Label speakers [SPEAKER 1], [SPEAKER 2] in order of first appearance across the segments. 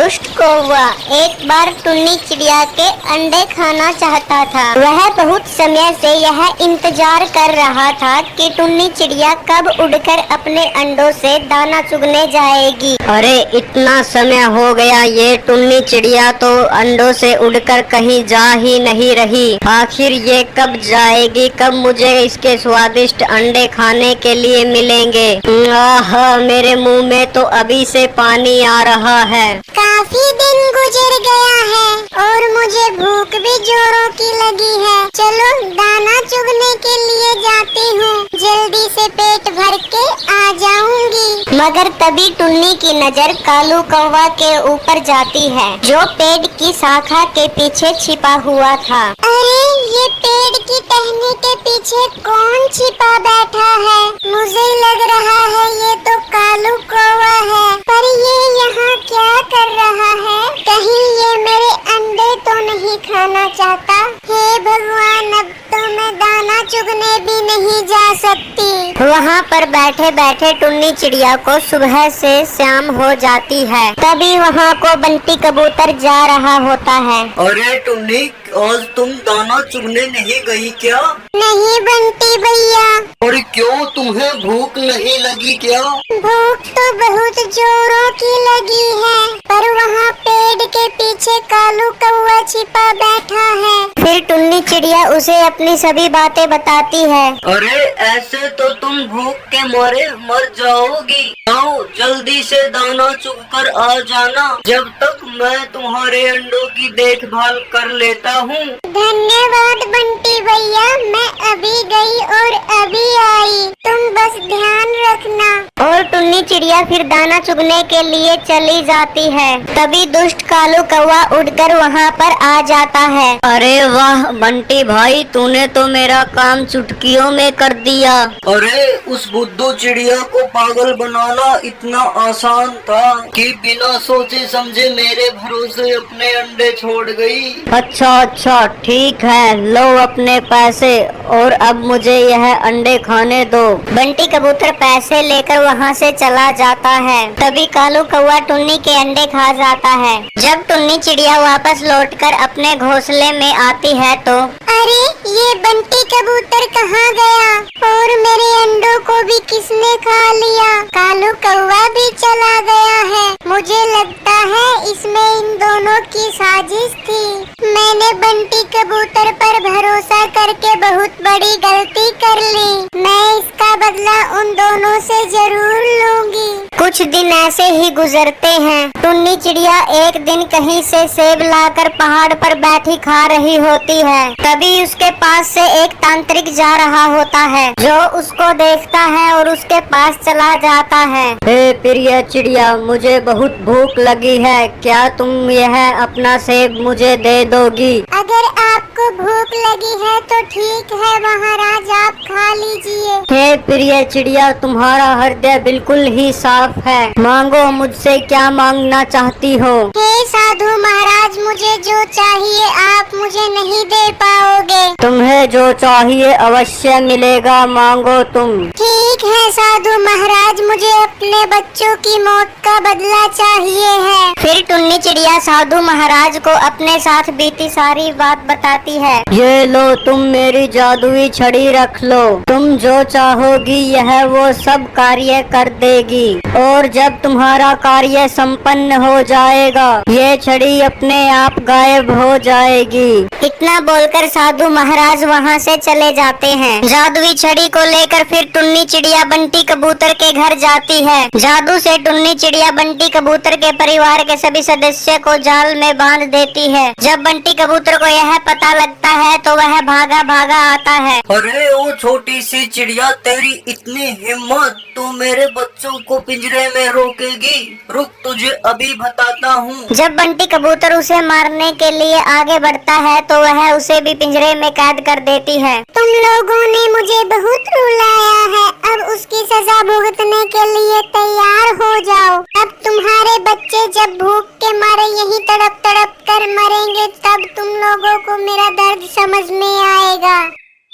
[SPEAKER 1] दुष्ट कौवा एक बार टुन्नी चिड़िया के अंडे खाना चाहता था। वह बहुत समय से यह इंतजार कर रहा था कि टुन्नी चिड़िया कब उड़कर अपने अंडों से दाना चुगने जाएगी।
[SPEAKER 2] अरे इतना समय हो गया, ये टुन्नी चिड़िया तो अंडों से उड़कर कहीं जा ही नहीं रही। आखिर ये कब जाएगी, कब मुझे इसके स्वादिष्ट अंडे खाने के लिए मिलेंगे। आह, मेरे मुंह में तो अभी से पानी आ रहा है।
[SPEAKER 1] काफी दिन गुजर गया है और मुझे भूख भी जोरों की लगी है। चलो दाना चुगने के लिए जाती हूँ, जल्दी से पेट भर के आ जाऊंगी। मगर तभी टुन्नी की नजर कालू कौवा के ऊपर जाती है, जो पेड़ की शाखा के पीछे छिपा हुआ था। अरे ये पेड़ की टहनी के पीछे कौन छिपा बैठा है? मुझे लग रहा है ये तो कालू कौवा है, पर ये यहाँ क्या कर रहा है? कहीं ये मेरे अंडे तो नहीं खाना चाहता? हे भगवान, अब तो मैं दाना चुगने भी नहीं जा सकती। वहाँ पर बैठे बैठे टुन्नी चिड़िया को सुबह से शाम हो जाती है। तभी वहाँ को बंटी कबूतर जा रहा होता है।
[SPEAKER 3] अरे टुन्नी, आज तुम दाना चुगने नहीं गई क्या?
[SPEAKER 1] नहीं बंटी भैया।
[SPEAKER 3] और क्यों, तुम्हें भूख नहीं लगी क्या?
[SPEAKER 1] भूख तो बहुत जोरों की लगी है, पर वहाँ पेड़ के पीछे कालू कौवा छिपा बैठा है। फिर टुन्नी चिड़िया उसे अपनी सभी बातें बताती है।
[SPEAKER 3] अरे ऐसे तो तुम भूख के मारे मर जाओगी। आओ जल्दी से दाना चुगकर आ जाना, जब तक मैं तुम्हारे अंडों की देखभाल कर लेता हूँ।
[SPEAKER 1] धन्यवाद बंटी भैया, मैं अभी गई और अभी आई, तुम बस ध्यान रखना। और टुन्नी चिड़िया फिर दाना चुगने के लिए चली जाती है। तभी दुष्ट कालू कौवा उड़कर वहाँ पर आ जाता है।
[SPEAKER 2] अरे वाह बंटी भाई, तूने तो मेरा काम चुटकियों में कर दिया।
[SPEAKER 3] अरे उस बुद्धू चिड़िया को पागल बनाना इतना आसान था कि बिना सोचे समझे मेरे भरोसे अपने अंडे छोड़ गई।
[SPEAKER 2] अच्छा ठीक है, लो अपने पैसे और अब मुझे यह अंडे खाने दो।
[SPEAKER 1] बंटी कबूतर पैसे लेकर वहाँ से चला जाता है। तभी कालू कौवा टुन्नी के अंडे खा जाता है। जब टुन्नी चिड़िया वापस लौटकर अपने घोंसले में आती है तो अरे ये बंटी कबूतर कहाँ गया और मेरे अंडों को भी किसने खा लिया? कालू कौवा भी चला गया है। मुझे लगता है इसमें इन दोनों की साजिश थी। मैंने बंटी कबूतर पर भरोसा करके बहुत बड़ी गलती कर ली। मैं इसका बदला उन दोनों से जरूर लूंगी। कुछ दिन ऐसे ही गुजरते हैं। टुन्नी चिड़िया एक दिन कहीं से सेब लाकर पहाड़ पर बैठी खा रही होती है। तभी उसके पास से एक तांत्रिक जा रहा होता है, जो उसको देखता है और उसके पास चला जाता है।
[SPEAKER 2] हे प्रिय चिड़िया, मुझे बहुत भूख लगी है, क्या तुम यह अपना सेब मुझे दे दोगी?
[SPEAKER 1] अगर आपको भूख लगी है तो ठीक है महाराज, आप खा लीजिए।
[SPEAKER 2] हे प्रिय चिड़िया, तुम्हारा हृदय बिल्कुल ही साफ है, मांगो मुझसे क्या मांगना चाहती हो?
[SPEAKER 1] हे साधु महाराज, मुझे जो चाहिए आप मुझे नहीं दे पाओगे।
[SPEAKER 2] तुम्हें जो चाहिए अवश्य मिलेगा, मांगो तुम।
[SPEAKER 1] ठीक है साधु महाराज, मुझे अपने बच्चों की मौत का बदला चाहिए है। फिर टुन्नी चिड़िया साधु महाराज को अपने साथ बीती सारी बात बताती है।
[SPEAKER 2] ये लो, तुम मेरी जादुई छड़ी रख लो, तुम जो चाहोगी यह वो सब कार्य कर देगी, और जब तुम्हारा कार्य संपन्न हो जाएगा ये छड़ी अपने आप गायब हो जाएगी।
[SPEAKER 1] इतना बोलकर साधु महाराज वहाँ से चले जाते हैं। जादुई छड़ी को लेकर फिर टुन्नी चिड़िया बंटी कबूतर के घर जाती है। जादू से टुन्नी चिड़िया बंटी कबूतर के परिवार के सभी सदस्य को जाल में बांध देती है। जब बंटी कबूतर को यह पता लगता है तो वह भागा भागा आता है।
[SPEAKER 3] अरे ओ छोटी सी चिड़िया, तेरी इतनी हिम्मत, तू मेरे बच्चों को पिंजरे में रोकेगी? रुक, तुझे अभी बताता हूँ।
[SPEAKER 1] जब बंटी कबूतर उसे मारने के लिए आगे बढ़ता है तो वह उसे भी पिंजरे में कैद कर देती है। तुम लोगों ने मुझे बहुत रुलाया है, अब उसकी सजा भुगतने के लिए तैयार हो जाओ। अब तुम्हारे बच्चे जब भूख के मारे यही तड़प तड़प कर मरेंगे, तब तुम लोगों को मेरा दर्द समझ में आएगा।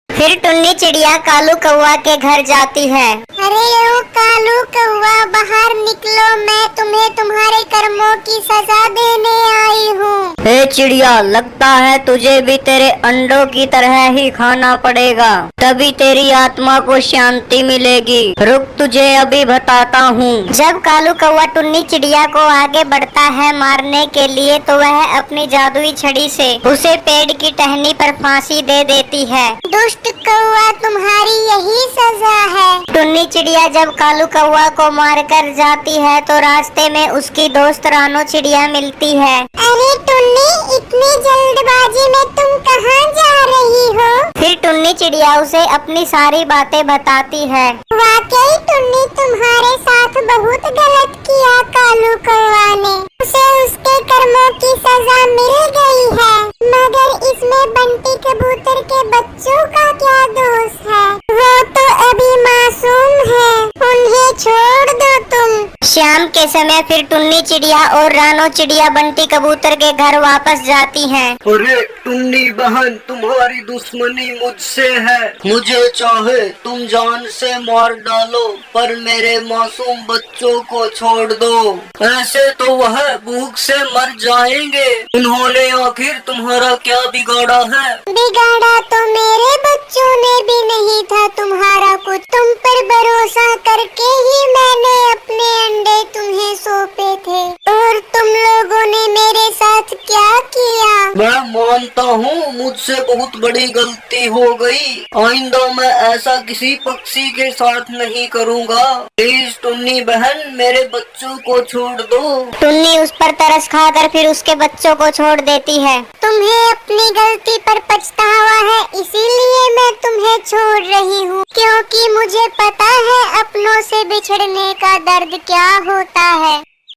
[SPEAKER 1] फिर टुन्नी चिड़िया कालू कौवा के घर जाती है अरे ओ कालू कौवा, बाहर निकलो, मैं तुम्हें तुम्हारे कर्मों की सजा देने आई हूँ।
[SPEAKER 2] हे चिड़िया, लगता है तुझे भी तेरे अंडों की तरह ही खाना पड़ेगा, तभी तेरी आत्मा को शांति मिलेगी। रुक, तुझे अभी बताता हूँ।
[SPEAKER 1] जब कालू कौवा टुन्नी चिड़िया को आगे बढ़ता है मारने के लिए, तो वह अपनी जादुई छड़ी से उसे पेड़ की टहनी पर फांसी दे देती है। दुष्ट कौवा, तुम्हारी यही सजा है। टुन्नी चिड़िया जब कालू कौवा को मारकर जाती है तो रास्ते में उसकी दोस्त रानो चिड़िया मिलती है। अरे टुन्नी, इतनी जल्दबाजी में तुम कहाँ जा रही हो? फिर टुन्नी चिड़िया उसे अपनी सारी बातें बताती है। वाकई टुन्नी, तुम्हारे साथ बहुत गलत किया कालू कौवा ने। उसे उसके कर्मों की सजा मिल गई है, मगर इसमें बंटी कबूतर के बच्चों का क्या दोष है? वो तो अभी मासूम है, उन्हें छोड़ दो तुम। शाम के समय फिर टुन्नी चिड़िया और रानो चिड़िया बंटी कबूतर के घर वापस जाती हैं।
[SPEAKER 3] अरे टुन्नी बहन, तुम्हारी दुश्मनी मुझसे है। मुझे चाहे तुम जान से मार डालो, पर मेरे मासूम बच्चों को छोड़ दो। ऐसे तो वह भूख से मर जाएंगे। उन्होंने आखिर तुम्हारा क्या बिगाड़ा है?
[SPEAKER 1] बिगाड़ा तो मेरे बच्चों ने भी नहीं था तुम्हारा कुछ। तुम पर भरोसा करके ही मैंने अपने अंडे तुम्हें सौंपे थे, और तुम लोगों ने मेरे साथ क्या किया?
[SPEAKER 3] मैं मानता हूँ मुझसे बहुत बड़ी गलती हो गई। आइंदा मैं ऐसा किसी पक्षी के साथ नहीं करूँगा। प्लीज टुन्नी बहन, मेरे बच्चों को छोड़ दो।
[SPEAKER 1] टुन्नी उस पर तरस खाकर फिर उसके बच्चों को छोड़ देती है। तुम्हें अपनी गलती पर पछतावा है, इसीलिए मैं तुम्हें छोड़ रही हूँ, क्योंकि मुझे पता है अपनों से बिछड़ने का दर्द क्या होता है।